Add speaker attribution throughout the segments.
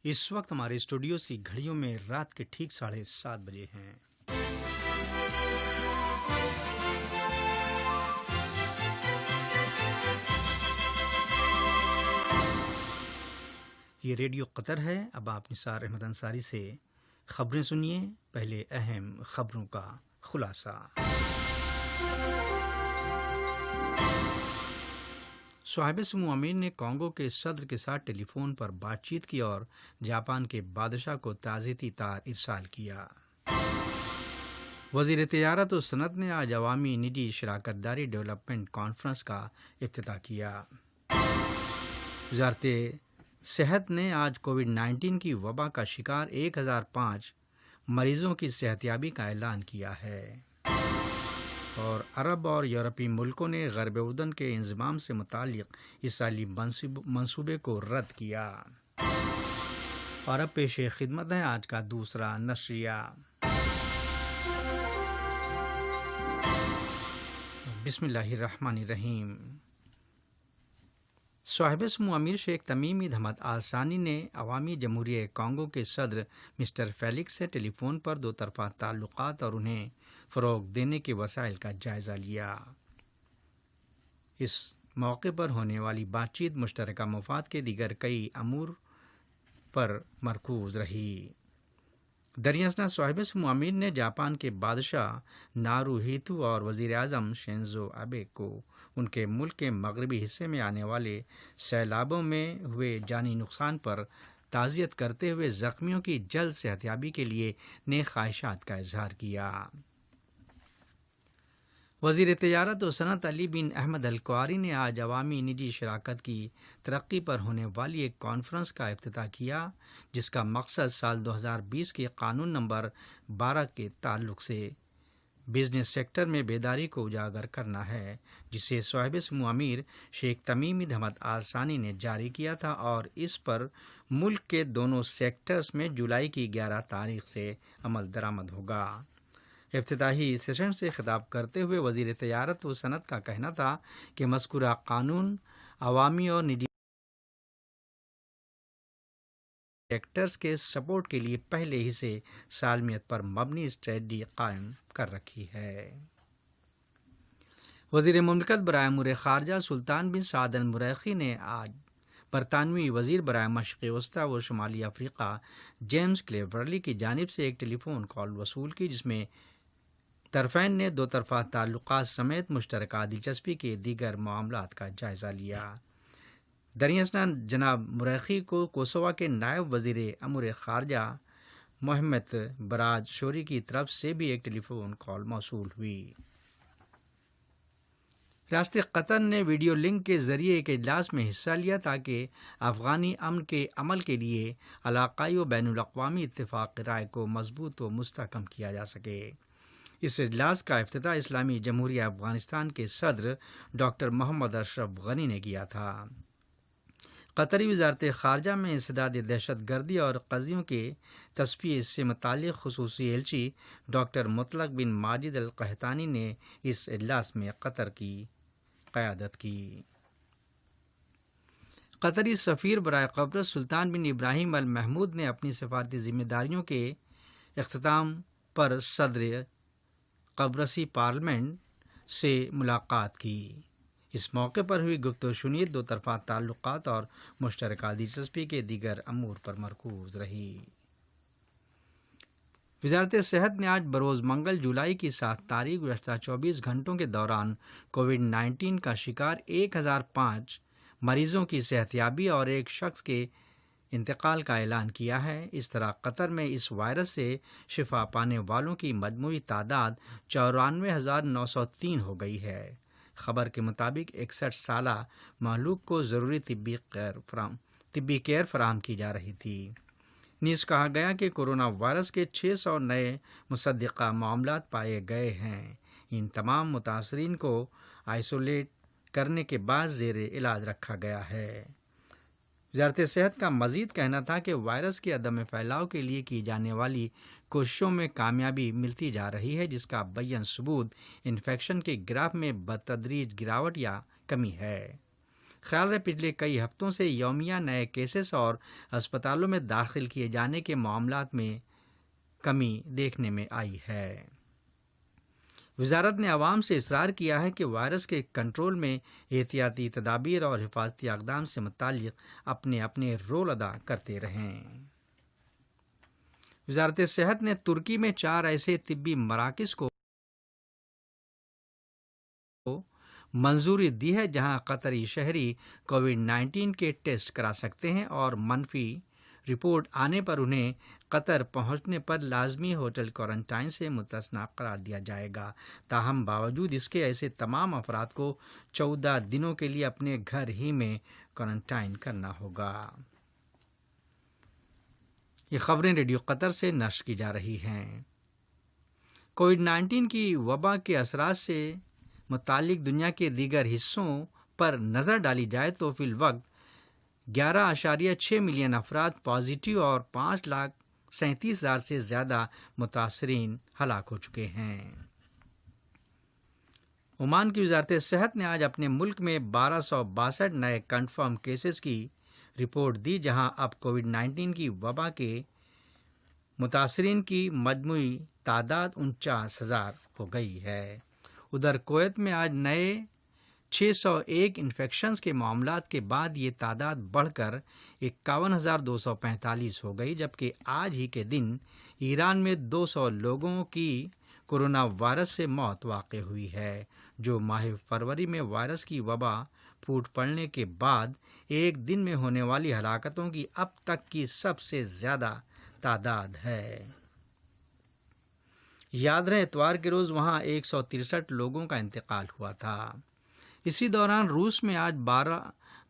Speaker 1: اس وقت ہمارے اسٹوڈیوز کی گھڑیوں میں رات کے ٹھیک 7:30 بجے ہیں۔ یہ ریڈیو قطر ہے۔ اب آپ نثار احمد انصاری سے خبریں سنیے۔ پہلے اہم خبروں کا خلاصہ۔ صاحب سمو امیر نے کانگو کے صدر کے ساتھ ٹیلی فون پر بات چیت کی اور جاپان کے بادشاہ کو تعزیتی تار ارسال کیا۔ وزیر تجارت و صنعت نے آج عوامی نجی شراکت داری ڈیولپمنٹ کانفرنس کا افتتاح کیا۔ وزارت صحت نے آج کووڈ-19 کی وبا کا شکار 1005 مریضوں کی صحتیابی کا اعلان کیا ہے۔ اور عرب اور یورپی ملکوں نے غرب اردن کے انضمام سے متعلق اسرائیلی منصوبے کو رد کیا۔ اور اب پیش خدمت ہے آج کا دوسرا نشریہ۔ بسم اللہ الرحمن الرحیم۔ صاحب سمو امیر شیخ تمیم بن حمد آل ثانی نے عوامی جمہوریہ کانگو کے صدر مسٹر فیلکس سے ٹیلی فون پر دو طرفہ تعلقات اور انہیں فروغ دینے کے وسائل کا جائزہ لیا۔ اس موقع پر ہونے والی بات چیت مشترکہ مفاد کے دیگر کئی امور پر مرکوز رہی۔ دریاسنا صاحب سمو امیر نے جاپان کے بادشاہ ناروہیتو اور وزیر اعظم شینزو آبے کو ان کے ملک کے مغربی حصے میں آنے والے سیلابوں میں ہوئے جانی نقصان پر تعزیت کرتے ہوئے زخمیوں کی جلد صحتیابی کے لیے نیک خواہشات کا اظہار کیا۔ وزیر تجارت و صنعت علی بن احمد القواری نے آج عوامی نجی شراکت کی ترقی پر ہونے والی ایک کانفرنس کا افتتاح کیا، جس کا مقصد سال 2020 کے قانون نمبر 12 کے تعلق سے بزنس سیکٹر میں بیداری کو اجاگر کرنا ہے، جسے صاحب سمو امیر شیخ تمیم بن حمد آل ثانی نے جاری کیا تھا اور اس پر ملک کے دونوں سیکٹرز میں جولائی کی 11 تاریخ سے عمل درآمد ہوگا۔ افتتاحی سیشن سے خطاب کرتے ہوئے وزیر تجارت و صنعت کا کہنا تھا کہ مذکورہ قانون عوامی اور نجی سیکٹرز کے سپورٹ کے لیے پہلے ہی سے سالمیت پر مبنی اسٹریٹجی قائم کر رکھی ہے۔ وزیر مملکت برائے امور خارجہ سلطان بن سعد المریخی نے آج برطانوی وزیر برائے مشرق وسطی و شمالی افریقہ جیمز کلیورلی کی جانب سے ایک ٹیلی فون کال وصول کی، جس میں طرفین نے دو طرفہ تعلقات سمیت مشترکہ دلچسپی کے دیگر معاملات کا جائزہ لیا۔ دریاسنا جناب مریخی کو کوسووا کے نائب وزیر امور خارجہ محمد براج شوری کی طرف سے بھی ایک ٹیلی فون کال موصول ہوئی۔ ریاست قطر نے ویڈیو لنک کے ذریعے ایک اجلاس میں حصہ لیا تاکہ افغانی امن کے عمل کے لیے علاقائی و بین الاقوامی اتفاق رائے کو مضبوط و مستحکم کیا جا سکے۔ اس اجلاس کا افتتاح اسلامی جمہوریہ افغانستان کے صدر ڈاکٹر محمد اشرف غنی نے کیا تھا۔ قطری وزارت خارجہ میں انسداد دہشت گردی اور قضیوں کے تصفیے سے متعلق خصوصی ایلچی ڈاکٹر مطلق بن ماجد القحطانی نے اس اجلاس میں قطر کی قیادت کی۔ قطری سفیر برائے قبرص سلطان بن ابراہیم المحمود نے اپنی سفارتی ذمہ داریوں کے اختتام پر صدر قبرصی پارلیمنٹ سے ملاقات کی۔ اس موقع پر ہوئی گفت و شنید دو طرفہ تعلقات اور مشترکہ دلچسپی کے دیگر امور پر مرکوز رہی۔ وزارت صحت نے آج بروز منگل جولائی کی 7 تاریخ گزشتہ 24 گھنٹوں کے دوران کووڈ-19 کا شکار 1005 مریضوں کی صحتیابی اور ایک شخص کے انتقال کا اعلان کیا ہے۔ اس طرح قطر میں اس وائرس سے شفا پانے والوں کی مجموعی تعداد 94,903 ہو گئی ہے۔ خبر کے مطابق 61 سالہ مہلوک کو ضروری طبی کیئر فراہم کی جا رہی تھی۔ نیز کہا گیا کہ کورونا وائرس کے 600 نئے مصدقہ معاملات پائے گئے ہیں۔ ان تمام متاثرین کو آئسولیٹ کرنے کے بعد زیر علاج رکھا گیا ہے۔ وزارت صحت کا مزید کہنا تھا کہ وائرس کے عدم پھیلاؤ کے لیے کی جانے والی کوششوں میں کامیابی ملتی جا رہی ہے، جس کا بیان ثبوت انفیکشن کے گراف میں بتدریج گراوٹ یا کمی ہے۔ خیال ہے پچھلے کئی ہفتوں سے یومیہ نئے کیسز اور اسپتالوں میں داخل کیے جانے کے معاملات میں کمی دیکھنے میں آئی ہے۔ وزارت نے عوام سے اصرار کیا ہے کہ وائرس کے کنٹرول میں احتیاطی تدابیر اور حفاظتی اقدام سے متعلق اپنے اپنے رول ادا کرتے رہیں۔ وزارت صحت نے ترکی میں 4 ایسے طبی مراکز کو منظوری دی ہے جہاں قطری شہری کووڈ-19 کے ٹیسٹ کرا سکتے ہیں اور منفی رپورٹ آنے پر انہیں قطر پہنچنے پر لازمی ہوٹل کوارنٹائن سے مستثنی قرار دیا جائے گا۔ تاہم باوجود اس کے ایسے تمام افراد کو 14 دنوں کے لیے اپنے گھر ہی میں کوارنٹائن کرنا ہوگا۔ یہ خبریں ریڈیو قطر سے نشر کی جا رہی ہیں۔ کووڈ-19 کی وبا کے اثرات سے متعلق دنیا کے دیگر حصوں پر نظر ڈالی جائے تو فی الوقت 11.6 ملین افراد پازیٹیو اور 5,37,000 سے زیادہ متاثرین ہلاک ہو چکے ہیں۔ عمان کی وزارت صحت نے آج اپنے ملک میں 1262 نئے کنفرم کیسز کی رپورٹ دی، جہاں اب کووڈ-19 کی وبا کے متاثرین کی مجموعی تعداد 49,000 ہو گئی ہے۔ ادھر کویت میں آج نئے 601 انفیکشنز کے معاملات کے بعد یہ تعداد بڑھ کر 51,245 ہو گئی، جبکہ آج ہی کے دن ایران میں 200 لوگوں کی کورونا وائرس سے موت واقع ہوئی ہے، جو ماہ فروری میں وائرس کی وبا پھوٹ پڑنے کے بعد ایک دن میں ہونے والی ہلاکتوں کی اب تک کی سب سے زیادہ تعداد ہے۔ یاد رہے اتوار کے روز وہاں 163 لوگوں کا انتقال ہوا تھا۔ اسی دوران روس میں آج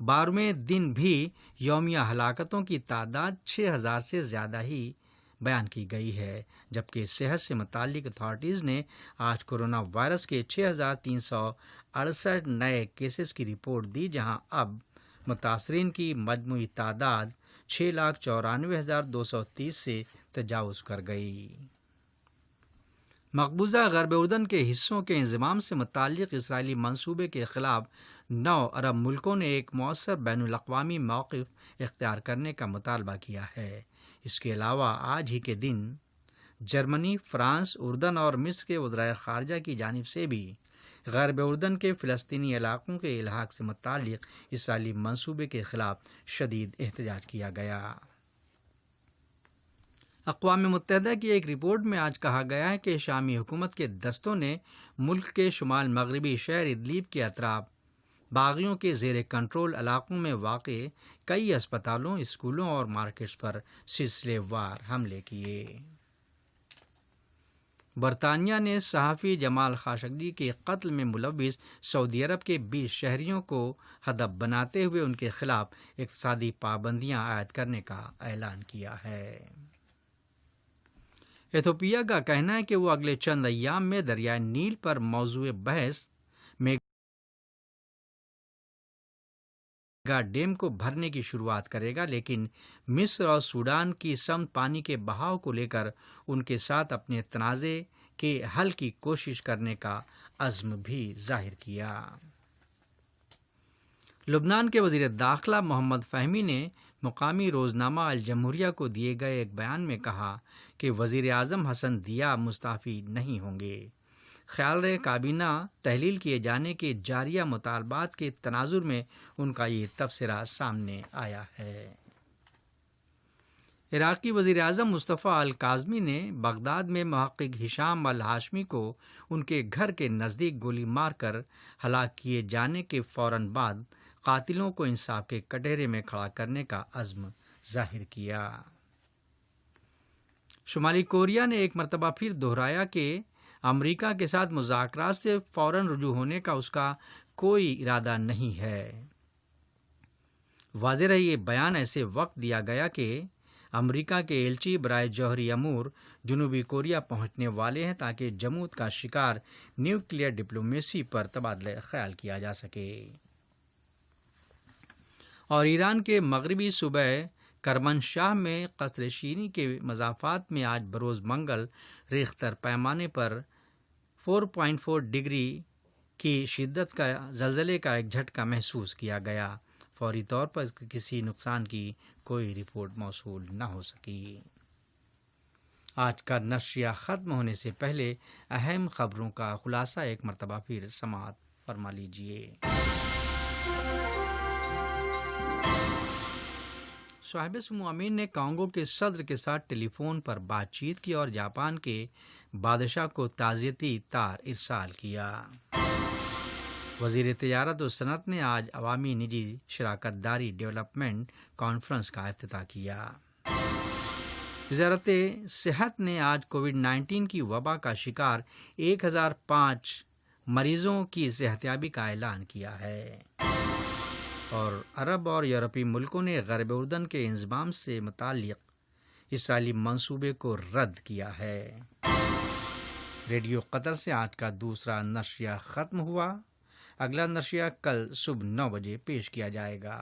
Speaker 1: 12ویں دن بھی یومیہ ہلاکتوں کی تعداد 6,000 سے زیادہ ہی بیان کی گئی ہے، جبکہ صحت سے متعلق اتھارٹیز نے آج کورونا وائرس کے 6,368 نئے کیسز کی رپورٹ دی، جہاں اب متاثرین کی مجموعی تعداد 6,94,230 سے تجاوز کر گئی۔ مقبوضہ غرب اردن کے حصوں کے انضمام سے متعلق اسرائیلی منصوبے کے خلاف 9 عرب ملکوں نے ایک مؤثر بین الاقوامی موقف اختیار کرنے کا مطالبہ کیا ہے۔ اس کے علاوہ آج ہی کے دن جرمنی، فرانس، اردن اور مصر کے وزرائے خارجہ کی جانب سے بھی غرب اردن کے فلسطینی علاقوں کے الحاق سے متعلق اسرائیلی منصوبے کے خلاف شدید احتجاج کیا گیا۔ اقوام متحدہ کی ایک رپورٹ میں آج کہا گیا ہے کہ شامی حکومت کے دستوں نے ملک کے شمال مغربی شہر ادلیب کے اطراف باغیوں کے زیر کنٹرول علاقوں میں واقع کئی اسپتالوں، اسکولوں اور مارکیٹس پر سلسلے وار حملے کیے۔ برطانیہ نے صحافی جمال خاشقجی کے قتل میں ملوث سعودی عرب کے 20 شہریوں کو ہدف بناتے ہوئے ان کے خلاف اقتصادی پابندیاں عائد کرنے کا اعلان کیا ہے۔ ایتھوپیا کا کہنا ہے کہ وہ اگلے چند ایام میں دریائے نیل پر موضوع بحث میگا ڈیم کو بھرنے کی شروعات کرے گا، لیکن مصر اور سوڈان کی سمت پانی کے بہاؤ کو لے کر ان کے ساتھ اپنے تنازع کے حل کی کوشش کرنے کا عزم بھی ظاہر کیا۔ لبنان کے وزیر داخلہ محمد فہمی نے مقامی روزنامہ الجمہوریہ کو دیے گئے ایک بیان میں کہا کہ وزیر اعظم حسن دیاب مستعفی نہیں ہوں گے۔ خیال رہے کابینہ تحلیل کیے جانے کے جاریہ مطالبات کے تناظر میں ان کا یہ تبصرہ سامنے آیا ہے۔ عراقی وزیر اعظم مصطفیٰ الکاظمی نے بغداد میں محقق ہشام الہاشمی کو ان کے گھر کے نزدیک گولی مار کر ہلاک کیے جانے کے فوراً بعد قاتلوں کو انصاف کے کٹہرے میں کھڑا کرنے کا عزم ظاہر کیا۔ شمالی کوریا نے ایک مرتبہ پھر دہرایا کہ امریکہ کے ساتھ مذاکرات سے فوراً رجوع ہونے کا اس کا کوئی ارادہ نہیں ہے۔ واضح رہے یہ بیان ایسے وقت دیا گیا کہ امریکہ کے ایلچی برائے جوہری امور جنوبی کوریا پہنچنے والے ہیں تاکہ جمود کا شکار نیوکلیئر ڈپلومیسی پر تبادلہ خیال کیا جا سکے۔ اور ایران کے مغربی صوبہ کرمنشاہ میں قصر شیریں کے مضافات میں آج بروز منگل ریختر پیمانے پر 4.4 ڈگری کی شدت کا زلزلے کا ایک جھٹکا محسوس کیا گیا۔ فوری طور پر کسی نقصان کی کوئی رپورٹ موصول نہ ہو سکی۔ آج کا نشریہ ختم ہونے سے پہلے اہم خبروں کا خلاصہ ایک مرتبہ پھر سماعت فرما لیجیے۔ صاحب سمو امین نے کانگو کے صدر کے ساتھ ٹیلی فون پر بات چیت کی اور جاپان کے بادشاہ کو تعزیتی تار ارسال کیا۔ وزیر تجارت و صنعت نے آج عوامی نجی شراکت داری ڈیولپمنٹ کانفرنس کا افتتاح کیا۔ وزارت صحت نے آج کووڈ-19 کی وبا کا شکار 1005 مریضوں کی صحتیابی کا اعلان کیا ہے، اور عرب اور یورپی ملکوں نے غرب اردن کے انضمام سے متعلق اسرائیلی منصوبے کو رد کیا ہے۔ ریڈیو قطر سے آج کا دوسرا نشریہ ختم ہوا۔ اگلا نشریہ کل صبح 9 بجے پیش کیا جائے گا۔